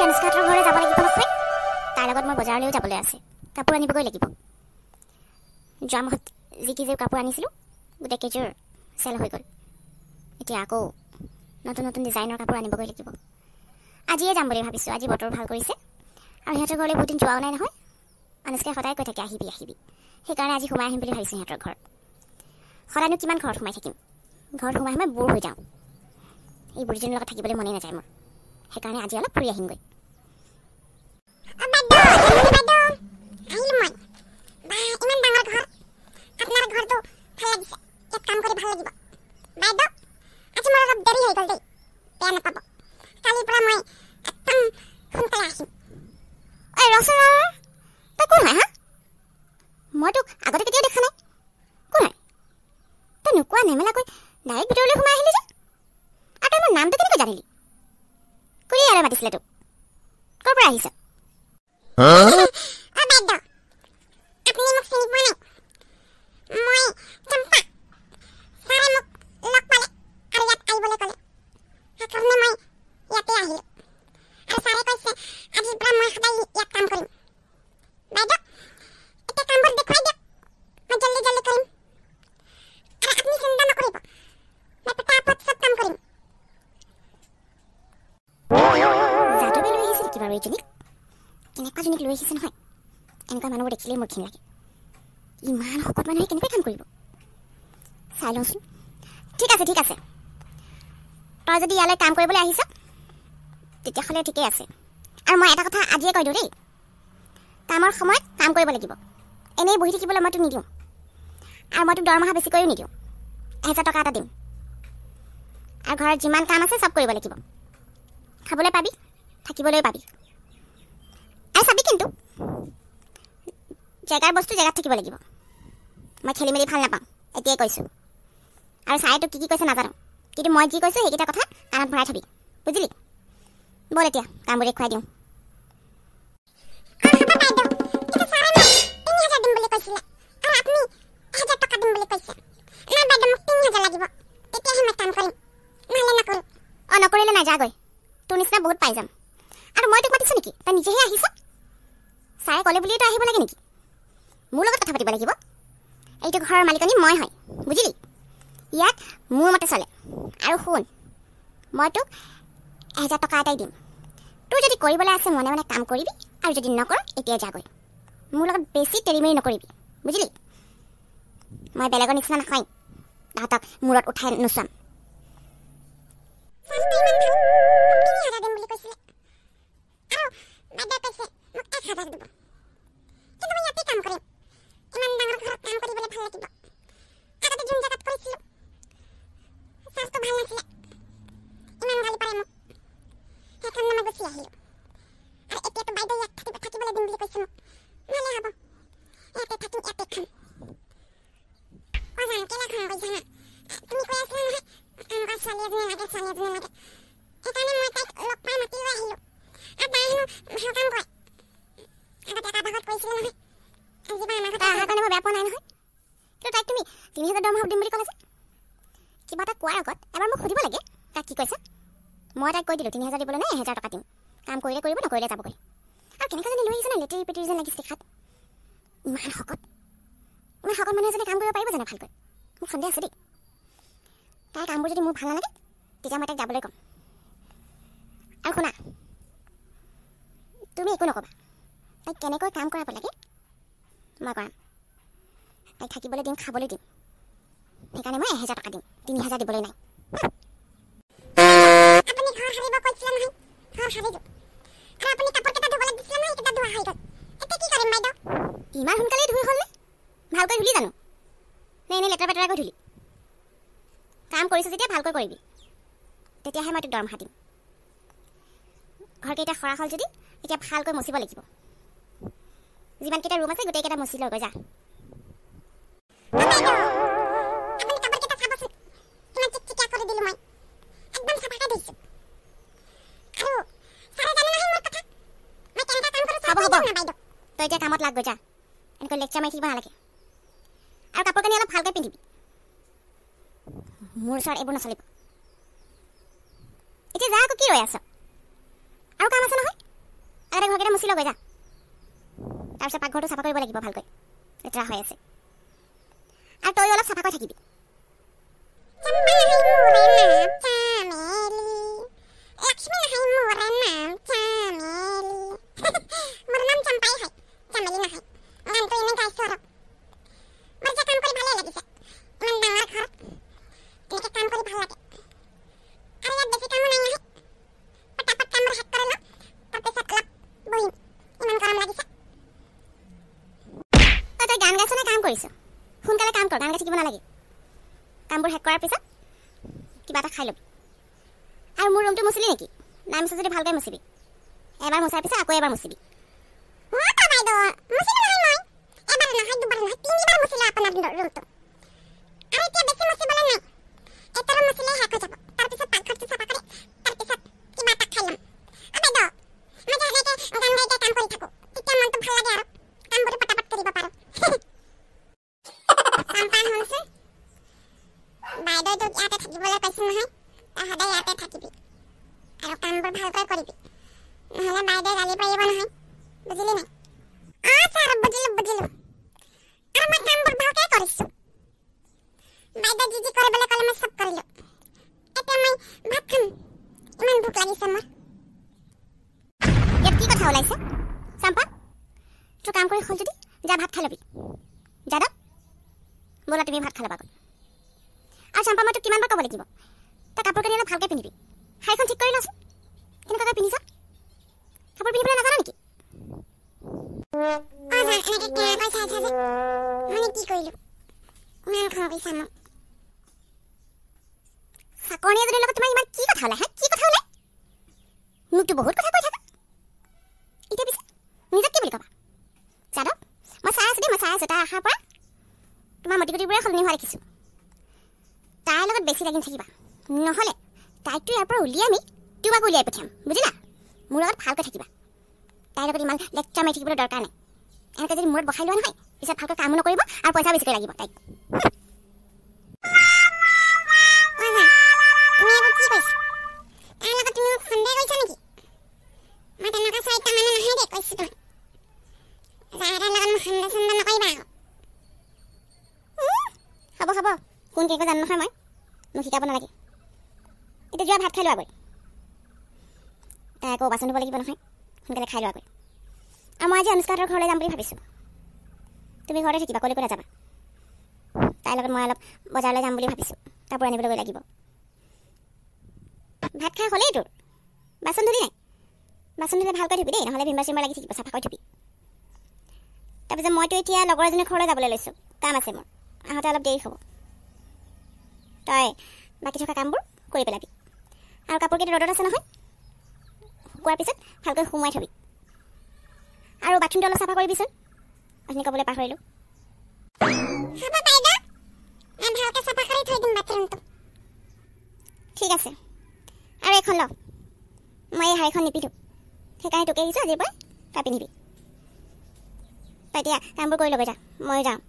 অনুষ্কাহঁতৰ ঘৰলৈ যাব লাগিব নহয়। তাৰ লগত মই বজাৰলৈও যাবলৈ আছে, কাপোৰ আনিবগৈ লাগিব। যোৱা মাহত যি কেইযোৰ কাপোৰ আনিছিলোঁ গোটেই কেইযোৰ চেল হৈ গ'ল। এতিয়া আকৌ নতুন নতুন ডিজাইনৰ কাপোৰ আনিবগৈ লাগিব। আজিয়ে যাম বুলি ভাবিছোঁ, আজি বতৰ ভাল কৰিছে আৰু সিহঁতৰ ঘৰলৈ বহুত দিন যোৱাও নাই নহয়। অনুষ্কাই সদায় কৈ থাকে আহিবি আহিবি, সেইকাৰণে আজি সোমাই আহিম বুলি ভাবিছোঁ সিহঁতৰ ঘৰত। সদায়নো কিমান ঘৰত সোমাই থাকিম, ঘৰত সোমাই সোমাই বৰ হৈ যাওঁ। এই বুঢ়ীজনীৰ লগত থাকিবলৈ মনেই নাযায় মোৰ, সেইকাৰণে আজি অলপ ফুৰি আহিমগৈ। মই তোক আগতে কেতিয়াও দেখা নাই। কোন হয় তই? নোকোৱা নেমেলাকৈ ডাইৰেক্ট ভিতৰলৈ সোমাই আহিলি যে, আৰু তই মোৰ নামটো কেনেকৈ জানিলি? খুৰীয়ে মাতিছিলে তোক। ক'ৰ পৰা আহিছ? কেনেকুৱাজনীক লৈ আহিছে নহয়। এনেকুৱা মানুহবোৰ দেখিলেই মোৰ ঘিণ লাগে। ইমান শকত মানুহে কেনেকৈ কাম কৰিব চাই লওঁচোন। ঠিক আছে ঠিক আছে, তই যদি ইয়ালৈ কাম কৰিবলৈ আহিছ তেতিয়াহ'লে ঠিকেই আছে। আৰু মই এটা কথা আজিয়ে কৈ দিওঁ দেই, কামৰ সময়ত কাম কৰিব লাগিব। এনেই বহি থাকিবলৈ মই তোক নিদিওঁ, আৰু মই তোক দৰমহা বেছিকৈও নিদিওঁ। 1000 টকা এটা দিম, আৰু ঘৰত যিমান কাম আছে চব কৰিব লাগিব। খাবলৈ পাবি, থাকিবলৈ পাবি। আৰু চাবি কিন্তু জেগাৰ বস্তু জেগাত থাকিব লাগিব। মই খেলি মেলি ভাল নাপাওঁ, এতিয়াই কৈছোঁ। আৰু চাই তোক কি কৈছে নাজানো, কিন্তু মই যি কৈছোঁ সেইকেইটা কথা কাণত ভৰাই থবি, বুজিলি? ব'ল এতিয়া কামবোৰ দেখুৱাই দিওঁ। নকৰিলে নাই, যাগৈ। তোৰ নিচিনা বহুত পাই যাম। আৰু মই তোক মাতিছোঁ নেকি? তই নিজেহে আহিছ। ছাৰে ক'লে বুলিয়ে তই আহিব লাগে নেকি? মোৰ লগত কথা পাতিব লাগিব। এইটো ঘৰৰ মালিকনী মই হয়, বুজিলি? ইয়াত মোৰ মতে চলে। আৰু শুন, মই তোক 1000 টকা এটাই দিম। তোৰ যদি কৰিবলৈ আছে মনে মনে কাম কৰিবি, আৰু যদি নকৰ এতিয়াই যাগৈ। মোৰ লগত বেছি তেৰিমেৰি নকৰিবি, বুজিলি? মই বেলেগৰ নিচিনা নাখাই, তাহাঁতক মূৰত উঠাই নোচোৱাম। কিবা এটা কোৱাৰ আগত এবাৰ মোক সুধিব লাগে তাক কি কৈছে। মই তাইক কৈ দিলোঁ 3000 দিবলৈ নাই, 1000 টকা দিম। কাম কৰিলে কৰিব, নকৰিলে যাবগৈ। আৰু কেনেকুৱাজনী লৈ আহিছে ন, লেতেৰি পেটেৰি যেন লাগিছে দেখাত। ইমান শকত মানুহ এজনে কাম কৰিব পাৰিব জানো ভালকৈ? মোক সন্দেহ আছে দেই। তাইৰ কামবোৰ যদি মোৰ ভাল নালাগে তেতিয়া মই তাইক যাবলৈ ক'ম। আৰু শুনা, তুমি একো নক'বা। তাইক কেনেকৈ কাম কৰাব লাগে মই কৰাম। তাইক থাকিবলৈ দিম, খাবলৈ দিম। সেইকাৰণে মই 1000 টকা দিম, 3000 দিবলৈ নাই। ইমান সোনকালে ধুই হ'লনে? ভালকৈ ধুলি জানো? নে এনেই লেতেৰা পেতেৰাকৈ ধুলি? কাম কৰিছ যেতিয়া ভালকৈ কৰিবি, তেতিয়াহে মই তোক দৰমহা দিম। ঘৰকেইটা সৰা হ'ল যদি এতিয়া ভালকৈ মচিব লাগিব। যিমানকেইটা ৰুম আছে গোটেইকেইটা মচি লৈ গৈ যা। তই এতিয়া কামত লাগ গৈ যা, এনেকৈ লেকচাৰ মাৰি থাকিব নালাগে। আৰু কাপোৰ কানি অলপ ভালকৈ পিন্ধিবি, মোৰ ওচৰত এইবোৰ নচলিব। এতিয়া যা, আকৌ কি ৰৈ আছ? আৰু কাম আছে নহয়। মুচি লগৈ যা তাৰপিছত পাকঘৰটো চাফা কৰিব লাগিব ভালকৈ লেতেৰা হৈ আছে আৰু তই অলপ চাফা কৰি থাকিবি সোনকালে কাম কৰ গান গাই থাকিব নালাগে কামবোৰ শেষ কৰাৰ পিছত কিবা এটা খাই ল'বি আৰু মোৰ ৰুমটো মুচিলি নেকি নাই মুচা যদি ভালকৈ মুচিবি এবাৰ মুচাৰ পিছত আকৌ এবাৰ মুচিবি ওলাইছে চাম্পা তোৰ কাম কৰি হ'ল যদি যা ভাত খাই ল'বি যাদৱ ব'লা তুমি ভাত খাই ল'বা আৰু চাম্পা মই তোক কিমানবাৰ ক'ব লাগিব তই কাপোৰ কানি অলপ ভালকৈ পিন্ধিবি শাৰীখন ঠিক কৰি লচোন কেনেকুৱাকৈ পিন্ধিছ কাপোৰ পিন্ধিবলৈ নাজানা নেকি চাকৰণী এজনীৰ লগত তোমাৰ ইমান কি কথা ওলাই কি কথা ওলাই মোকতো বহুত কথা কৈ থাকা এতিয়া পিছে নিজক কি বুলি ক'বা যাদৱ মই চাই আছোঁ দেই মই চাই আছোঁ তাৰ আশাৰ পৰা তোমাৰ মটিগতিবোৰে সলনি হোৱা দেখিছোঁ তাইৰ লগত বেছি লাগি থাকিবা নহ'লে তাইকতো ইয়াৰ পৰা উলিয়াই আমি তোমাক উলিয়াই পঠিয়াম বুজিলা মোৰ লগত ভালকৈ থাকিবা তাইৰ লগত ইমান লেকচাৰ মাৰি থাকিবলৈ দৰকাৰ নাই এনেকৈ যদি মূৰত বহাই লোৱা নহয় পিছত ভালকৈ কামো নকৰিব আৰু পইচা বেছিকৈ লাগিব তাইক হ'ব হ'ব কোন কেনেকৈ জানো নহয় মই মোক শিকাব নালাগে এতিয়া যোৱা ভাত খাই লোৱাগৈ তাই আকৌ বাচন ধুব লাগিব নহয় সোনকালে খাই লোৱাগৈ আৰু মই আজি অনুষ্কাহঁতৰ ঘৰলৈ যাম বুলি ভাবিছোঁ তুমি ঘৰতে থাকিবা ক'লৈকো নাযাবা তাইৰ লগত মই অলপ বজাৰলৈ যাম বুলি ভাবিছোঁ কাপোৰ আনিবলৈ গৈ লাগিব ভাত খাই হ'লেই তোৰ বাচন ধুলি নাই বাচন ধুলে ভালকৈ ধুবি দেই নহ'লে ভিমবাৰ চিমবাৰ লাগি থাকিব চাফা কৰি ধুবি তাৰপিছত মইতো এতিয়া লগৰ এজনীৰ ঘৰলৈ যাবলৈ লৈছোঁ কাম আছে মোৰ আহোঁতে অলপ দেৰি হ'ব তই বাকী থকা কামবোৰ কৰি পেলাবি আৰু কাপোৰকেইটা ৰ'দত আছে নহয় শুকোৱাৰ পিছত ভালকৈ সুমুৱাই থবি আৰু বাথৰুমটো অলপ চাফা কৰিবিচোন আপুনি ক'বলৈ পাহৰিলোঁ ঠিক আছে আৰু এইখন ল মই এই শাৰীখন নিপিন্ধোঁ সেইকাৰণে তোকে দিছোঁ আজিৰ পৰা তই পিন্ধিবি তই এতিয়া কামবোৰ কৰি ল'গৈ যা ময়ো যাওঁ